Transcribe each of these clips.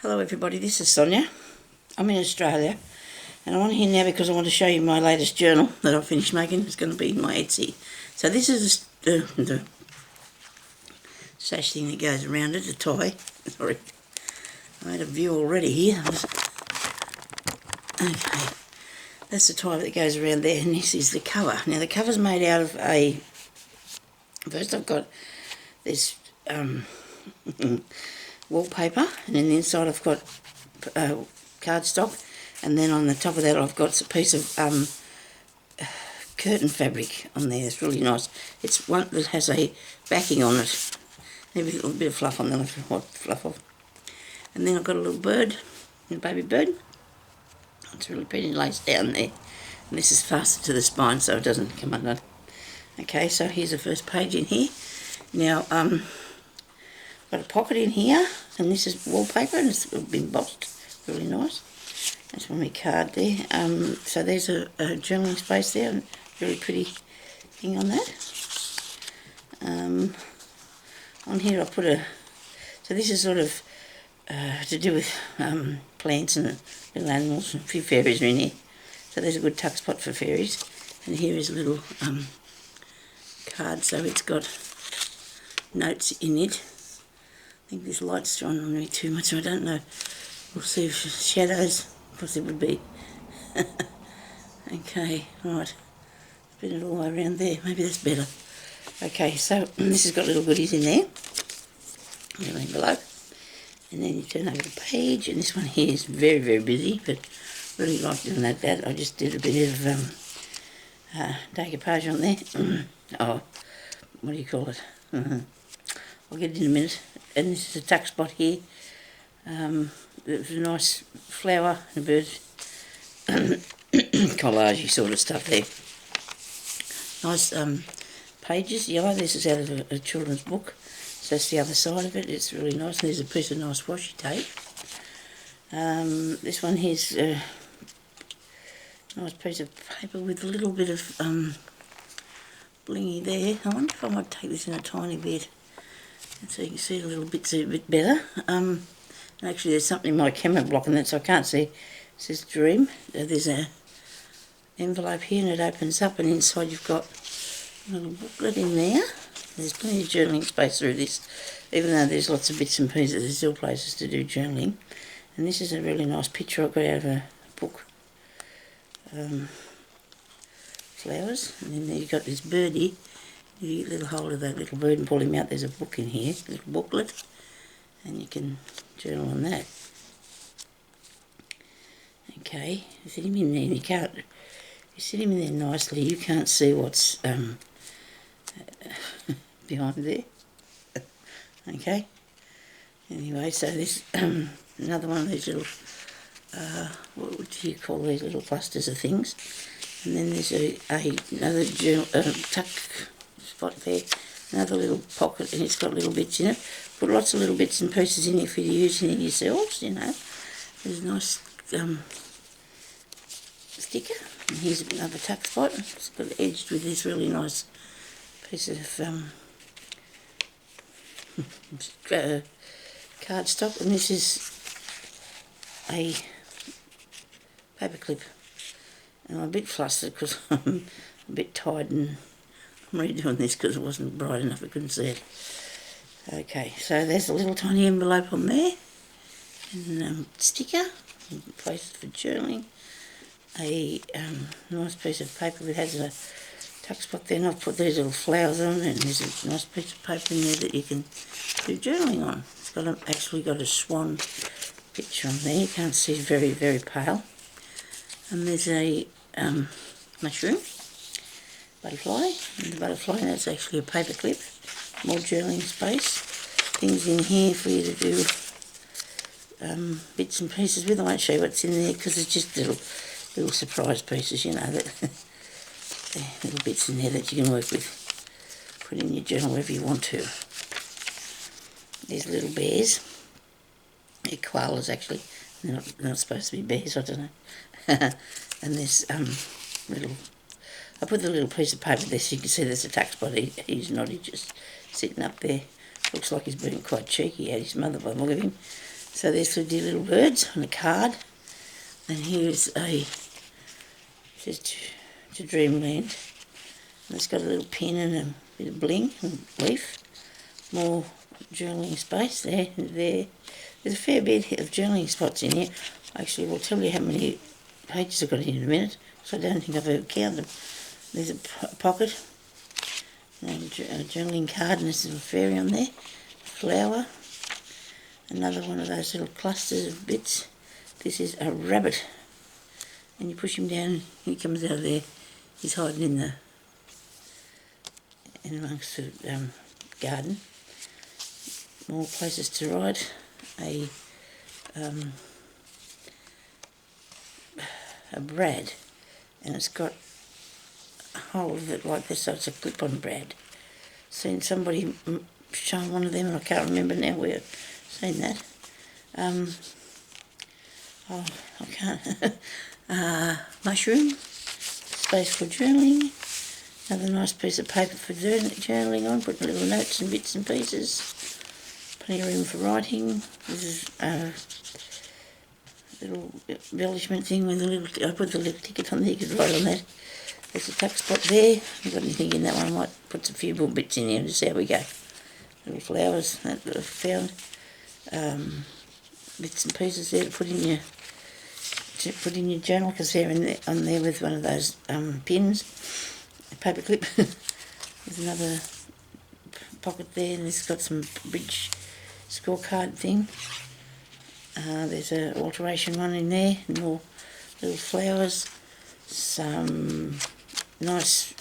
Hello everybody, this is Sonya. I'm in Australia and I'm on here now because I want to show you my latest journal that I've finished making. It's going to be in my Etsy. So this is the sash thing that goes around it, the tie. Sorry, I had a view already here. Okay, that's the tie that goes around there, and this is the cover. Now the cover's made out of a... First I've got this wallpaper, and in the inside I've got cardstock, and then on the top of that I've got a piece of curtain fabric on there. It's really nice. It's one that has a backing on it. Maybe a little bit of fluff on the left, fluff off. And then I've got a little bird, a baby bird. It's really pretty laced down there. And this is fastened to the spine so it doesn't come undone. Okay, so here's the first page in here. Now, got a pocket in here, and this is wallpaper, and it's been embossed, really nice. That's one my card there. So there's a journaling space there, and really pretty thing on that. On here I put so this is sort of to do with plants and little animals, and a few fairies are in here. So there's a good tuck spot for fairies. And here is a little card, so it's got notes in it. I think this light's shone on me too much, I don't know. We'll see if shadows, of course it would be. Okay, right. Spin it all the way around there, maybe that's better. Okay, so this has got little goodies in there. Little envelope. And then you turn over the page, and this one here is very, very busy, but really like doing that. I just did a bit of decoupage on there. Oh, what do you call it? I'll get it in a minute. And this is a tuck spot here. There's a nice flower and a bird. Collage-y sort of stuff there. Nice pages, yellow. This is out of a children's book. So that's the other side of it. It's really nice. And there's a piece of nice washi tape. This one here's a nice piece of paper with a little bit of blingy there. I wonder if I might take this in a tiny bit, and so you can see a little bit better. And actually there's something in my camera blocking that, so I can't see. It says Dream. There's a envelope here, and it opens up, and inside you've got a little booklet in there. There's plenty of journaling space through this. Even though there's lots of bits and pieces, there's still places to do journaling. And this is a really nice picture I got out of a book. Flowers. And then you've got this birdie. You get a little hold of that little bird and pull him out. There's a book in here, a little booklet. And you can journal on that. Okay, you sit him in there, and you sit him in there nicely, you can't see what's behind there. Okay, anyway, so this another one of these little what would you call these little clusters of things. And then there's another tuck spot there, another little pocket, and it's got little bits in it. Put lots of little bits and pieces in here for you to use in yourselves, you know. There's a nice sticker, and here's another tuck spot. It's got edged with this really nice piece of cardstock, and this is a paper clip. And I'm a bit flustered because I'm a bit tired, and I'm redoing this because it wasn't bright enough, I couldn't see it. Okay, so there's a little tiny envelope on there, and sticker, places for journaling, a nice piece of paper that has a tuck spot there, and I've put these little flowers on it, and there's a nice piece of paper in there that you can do journaling on. It's got actually got a swan picture on there. You can't see, it's very, very pale. And there's a mushroom, butterfly, and the butterfly, that's actually a paper clip. More journaling space. Things in here for you to do bits and pieces with. I won't show you what's in there because it's just little surprise pieces, you know, that little bits in there that you can work with. Put in your journal wherever you want to. There's little bears. They're koalas actually. They're not supposed to be bears, I don't know. And there's little... I put the little piece of paper there so you can see there's a tuck spot. He's not, he's just sitting up there. Looks like he's being quite cheeky at his mother by the look of him. So there's the dear little birds on a card. And here's a, just to Dreamland. And it's got a little pin and a bit of bling and leaf. More journaling space there and there. There's a fair bit of journaling spots in here. Actually, we'll tell you how many pages I've got in a minute, so I don't think I've ever counted them. There's a pocket, and a journaling card, and there's a little fairy on there, flower, another one of those little clusters of bits. This is a rabbit, and you push him down, he comes out of there. He's hiding in amongst the garden. More places to write. A brad, and it's got a hole of it like this, so it's a clip-on brad. Seen somebody showing one of them, and I can't remember now where I've seen that. Oh, I can't. Mushroom, space for journaling. Another nice piece of paper for journaling on, putting little notes and bits and pieces. Plenty of room for writing. This is a little embellishment thing with a little, I put the little ticket on there, you could write on that. There's a tuck spot there. I've got anything in that one, I might put a few more bits in here and just see how we go. Little flowers that I've found. Bits and pieces there to put in your journal, because they're on there with one of those pins. A paper clip. There's another pocket there, and it's got some bridge scorecard thing. There's an alteration one in there, more little flowers, some nice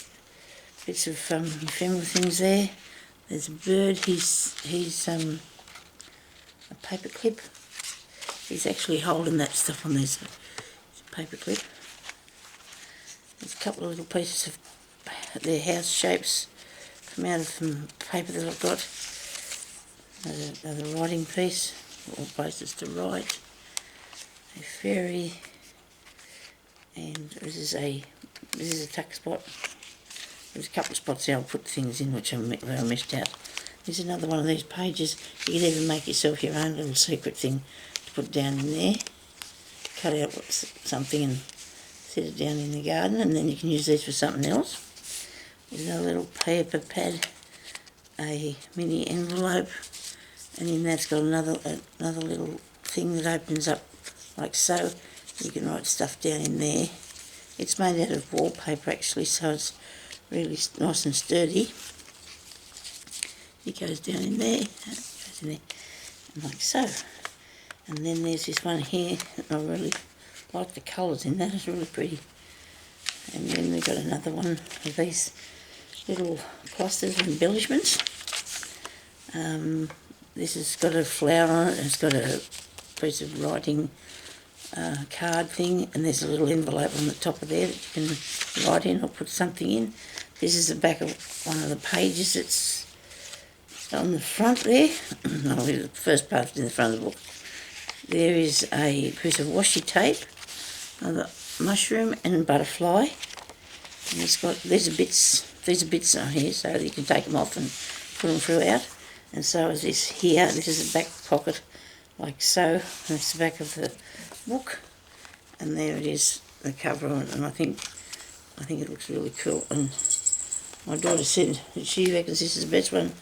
bits of ephemeral things there. There's a bird, he's a paper clip. He's actually holding that stuff on there, so it's a paper clip. There's a couple of little pieces of their house shapes come out of some paper that I've got. Another writing piece, all places to write. A fairy, and this is a tuck spot. There's a couple of spots there I'll put things in which I missed out. There's another one of these pages. You can even make yourself your own little secret thing to put down in there. Cut out something and set it down in the garden, and then you can use these for something else. There's another little paper pad, a mini envelope, and in that's got another little thing that opens up like so. You can write stuff down in there. It's made out of wallpaper actually, so it's really nice and sturdy. It goes down in there, and like so. And then there's this one here, I really like the colours in that, it's really pretty. And then we've got another one of these little clusters of embellishments. This has got a flower on it, and it's got a piece of writing card thing, and there's a little envelope on the top of there that you can write in or put something in. This is the back of one of the pages that's on the front there. No, the first part in the front of the book. There is a piece of washi tape, another mushroom and butterfly, and it's got these are bits on here so that you can take them off and put them throughout. And so is this here. This is the back pocket, like so. And it's the back of the book, and there it is, the cover on it. And I think it looks really cool. And my daughter said that she reckons this is the best one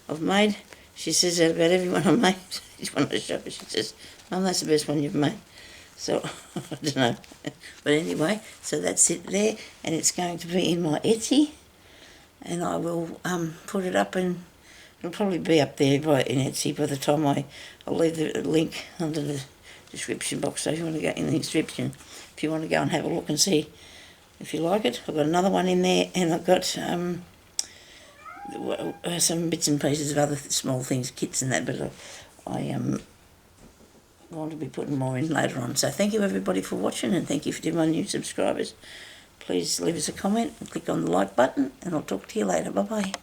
I've made. She says that about every one I've made. Each one I show her, she says, "Mum, that's the best one you've made." So, I don't know. But anyway, so that's it there. And it's going to be in my Etsy. And I will put it up, and it'll probably be up there in Etsy by the time I'll leave the link under the description box. So if you want to go in the description, if you want to go and have a look and see if you like it. I've got another one in there, and I've got some bits and pieces of other small things, kits and that, but I am going to be putting more in later on. So thank you everybody for watching, and thank you to my new subscribers. Please leave us a comment and click on the like button, and I'll talk to you later. Bye bye.